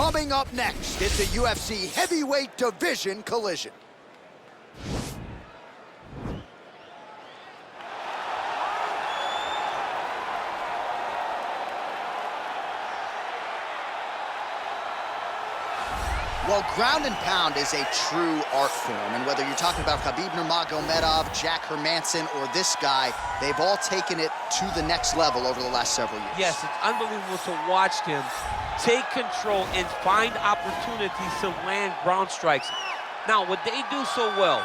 Coming up next, it's a UFC heavyweight division collision. Well, ground and pound is a true art form, and whether you're talking about Khabib Nurmagomedov, Jack Hermanson, or this guy, they've all taken it to the next level over the last several years. Yes, it's unbelievable to watch him take control and find opportunities to land ground strikes. Now, what they do so well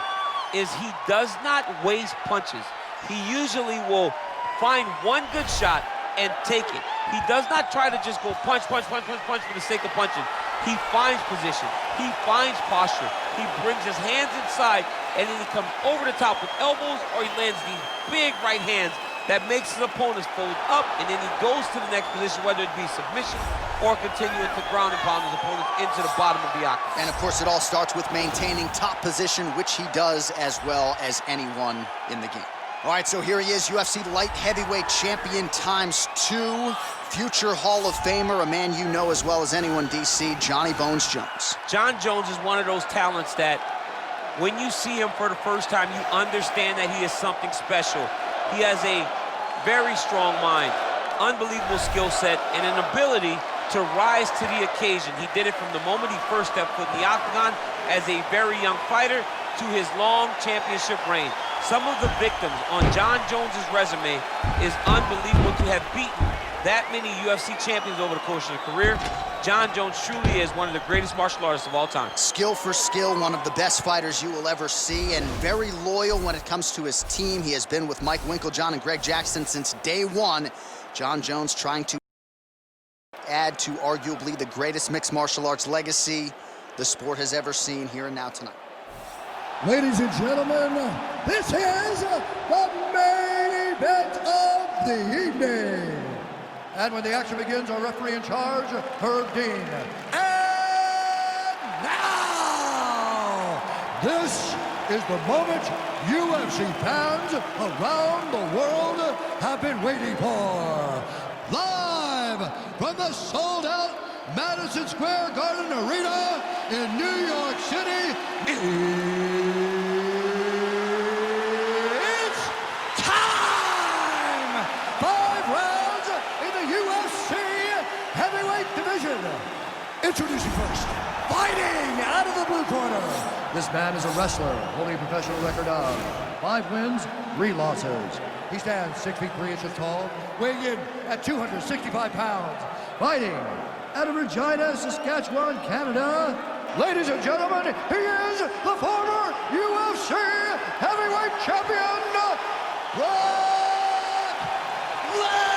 is he does not waste punches. He usually will find one good shot and take it. He does not try to just go punch, punch, punch, punch, punch for the sake of punching. He finds position, he finds posture, he brings his hands inside, and then he comes over the top with elbows, or he lands these big right hands that makes his opponents fold up, and then he goes to the next position, whether it be submission or continuing to ground and pound his opponents into the bottom of the octagon. And of course, it all starts with maintaining top position, which he does as well as anyone in the game. All right, so here he is, UFC light heavyweight champion ×2, future Hall of Famer, a man you know as well as anyone, DC, Johnny Bones Jones. John Jones is one of those talents that when you see him for the first time, you understand that he is something special. He has a very strong mind, unbelievable skill set, and an ability to rise to the occasion. He did it from the moment he first stepped foot in the octagon as a very young fighter to his long championship reign. Some of the victims on John Jones's resume is unbelievable to have beaten that many UFC champions over the course of their career. John Jones truly is one of the greatest martial artists of all time. Skill for skill, one of the best fighters you will ever see, and very loyal when it comes to his team. He has been with Mike Winkeljohn and Greg Jackson since day one. John Jones trying to add to arguably the greatest mixed martial arts legacy the sport has ever seen here and now tonight. Ladies and gentlemen, this is the main event of the evening. And when the action begins, our referee in charge, Herb Dean. And now, this is the moment UFC fans around the world have been waiting for. Live from the sold-out Madison Square Garden Arena in New York City, it's time! 5 rounds in the UFC heavyweight division. Introducing first, fighting out of the blue corner. This man is a wrestler holding a professional record of 5 wins, 3 losses. He stands 6 feet 3 inches tall, weighing in at 265 pounds. Fighting out of Regina, Saskatchewan, Canada. Ladies and gentlemen, he is the former UFC heavyweight champion, Brock Lesnar!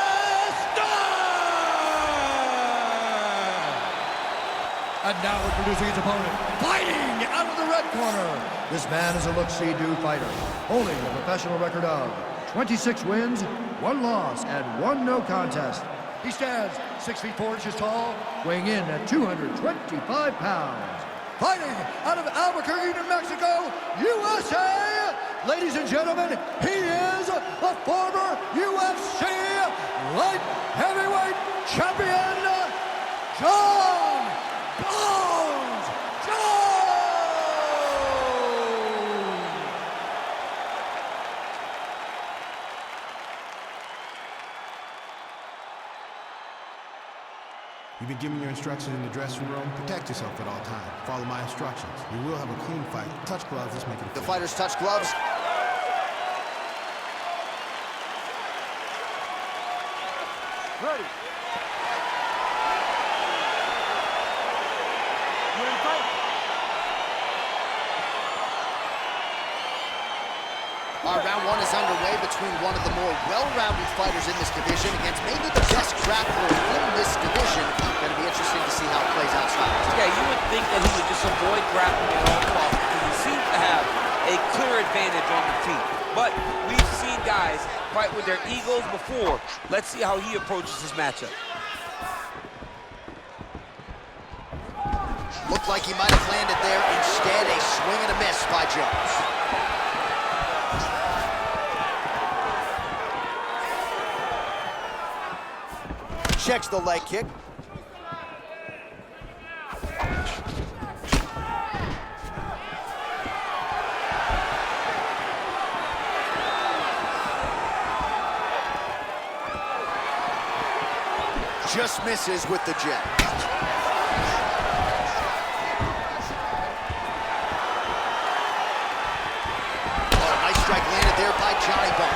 And now introducing his opponent, fighting out of the red corner. This man is a look-see-do fighter, holding a professional record of 26 wins, 1 loss, and 1 no contest. He stands 6 feet 4 inches tall, weighing in at 225 pounds. Fighting out of Albuquerque, New Mexico, USA, ladies and gentlemen, he is the former UFC light heavyweight champion, John Bones Jones! You've been given your instructions in the dressing room. Protect yourself at all times. Follow my instructions. You will have a clean fight. Touch gloves. Let's make it The fighters touch gloves. Ready. You ready to fight? Our round 1 is underway between one of the more well-rounded fighters in this division against maybe the best grappler in this division. Going to be interesting to see how it plays out. Yeah, you would think that he would just avoid grappling at all costs because he seems to have a clear advantage on the feet. But we've seen guys fight with their egos before. Let's see how he approaches this matchup. Looked like he might have landed there. Instead, a swing and a miss by Jones. Checks the leg kick. just misses with the jab. Oh, nice strike landed there by Johnny Bone.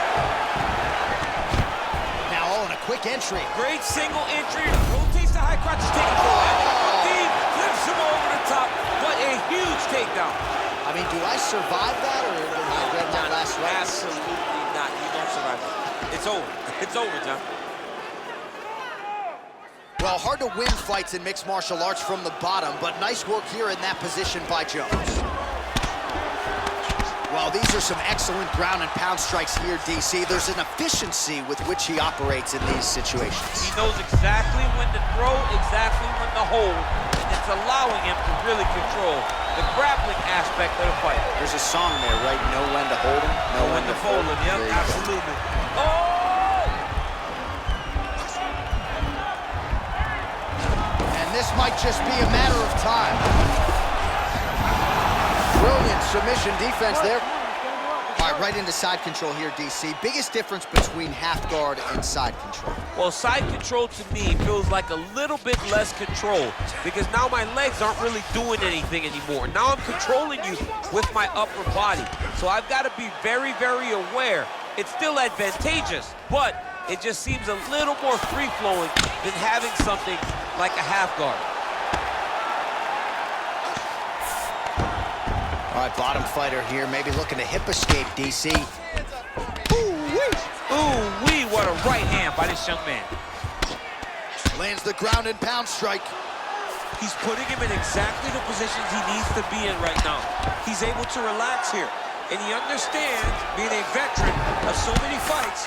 Now all in a quick entry. Great single entry, rotates the high crotch, is taking forward. Deep, flips him over the top. What a huge takedown. I mean, do I survive that, or did I read my last right? Absolutely not. You don't survive it. It's over. It's over, John. Well, hard to win fights in mixed martial arts from the bottom, but nice work here in that position by Jones. Well, these are some excellent ground and pound strikes here, DC. There's an efficiency with which he operates in these situations. He knows exactly when to throw, exactly when to hold, and it's allowing him to really control the grappling aspect of the fight. There's a song there, right? Know when to hold him, know when to fold him. Yep, absolutely. Oh! And this might just be a matter of time. Brilliant submission defense there. All right, right into side control here, DC. Biggest difference between half guard and side control? Well, side control to me feels like a little bit less control because now my legs aren't really doing anything anymore. Now I'm controlling you with my upper body. So I've got to be very, very aware. It's still advantageous, but it just seems a little more free-flowing than having something like a half guard. All right, bottom fighter here, maybe looking to hip escape, DC. Ooh-wee, what a right hand by this young man. Lands the ground and pound strike. He's putting him in exactly the positions he needs to be in right now. He's able to relax here, and he understands, being a veteran of so many fights,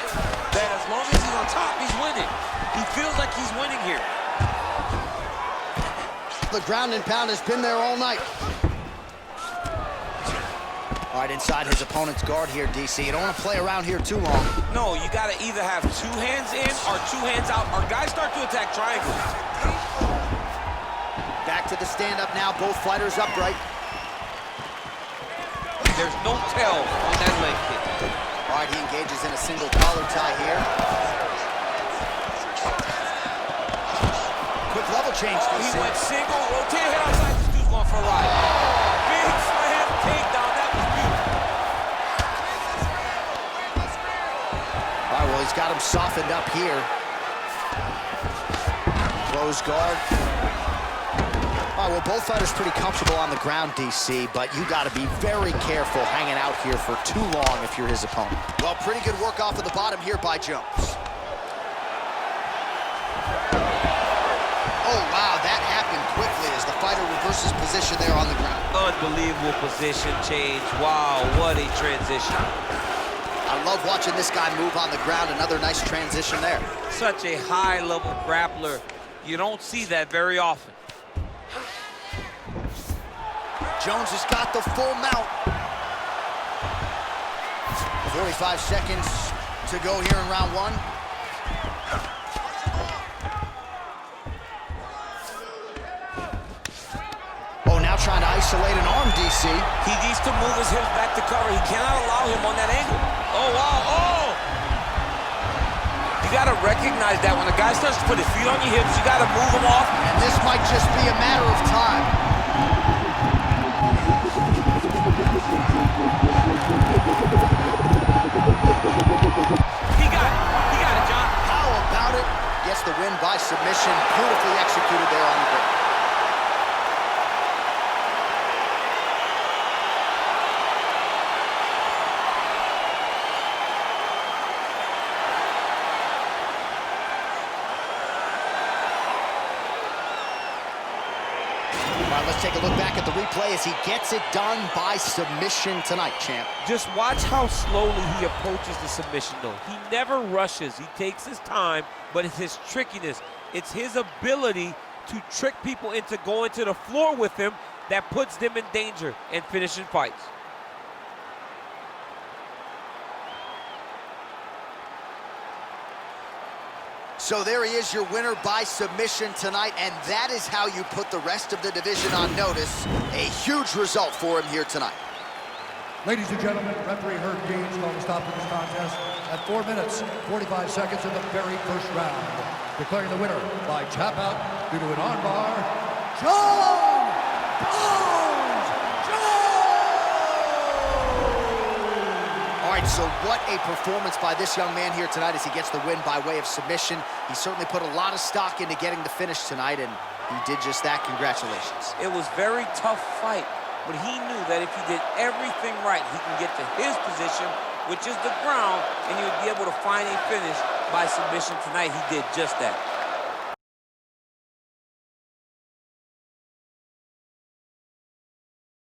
that as long as he's on top, he's winning. He feels like he's winning here. The ground and pound has been there all night. All right, inside his opponent's guard here, DC. You don't want to play around here too long. No, you got to either have two hands in or two hands out, or guys start to attack triangles. Back to the stand-up now, both fighters upright. There's no tell on that leg kick. All right, he engages in a single collar tie here. Quick level change, DC. He went single, rotated head outside, this dude's going for a ride. Big slam takedown, that was beautiful. All right, well, he's got him softened up here. Closed guard. All right, well, both fighters pretty comfortable on the ground, DC, but you got to be very careful hanging out here for too long if you're his opponent. Well, pretty good work off of the bottom here by Jones. Oh, wow, that happened quickly as the fighter reverses position there on the ground. Unbelievable position change. Wow, what a transition. I love watching this guy move on the ground. Another nice transition there. Such a high-level grappler. You don't see that very often. Jones has got the full mount. 45 seconds to go here in round one. Oh, now trying to isolate an arm, DC. He needs to move his hips back to cover. He cannot allow him on that angle. Oh, wow, oh! You gotta recognize that when a guy starts to put his feet on your hips, you gotta move him off. And this might just be a matter of time. He got it, John. How about it? Gets the win by submission. Beautifully executed there on the ground. All right, let's take a look back at the replay as he gets it done by submission tonight, champ. Just watch how slowly he approaches the submission, though. He never rushes. He takes his time, but it's his trickiness. It's his ability to trick people into going to the floor with him that puts them in danger and finishing fights. So there he is, your winner by submission tonight, and that is how you put the rest of the division on notice. A huge result for him here tonight. Ladies and gentlemen, referee Herb Gaines called the stop of this contest at 4 minutes, 45 seconds in the very first round. Declaring the winner by tap out due to an armbar, John Jones! All right, so what a performance by this young man here tonight as he gets the win by way of submission. He certainly put a lot of stock into getting the finish tonight, and he did just that. Congratulations. It was a very tough fight, but he knew that if he did everything right, he can get to his position, which is the ground, and he would be able to find a finish by submission tonight. He did just that.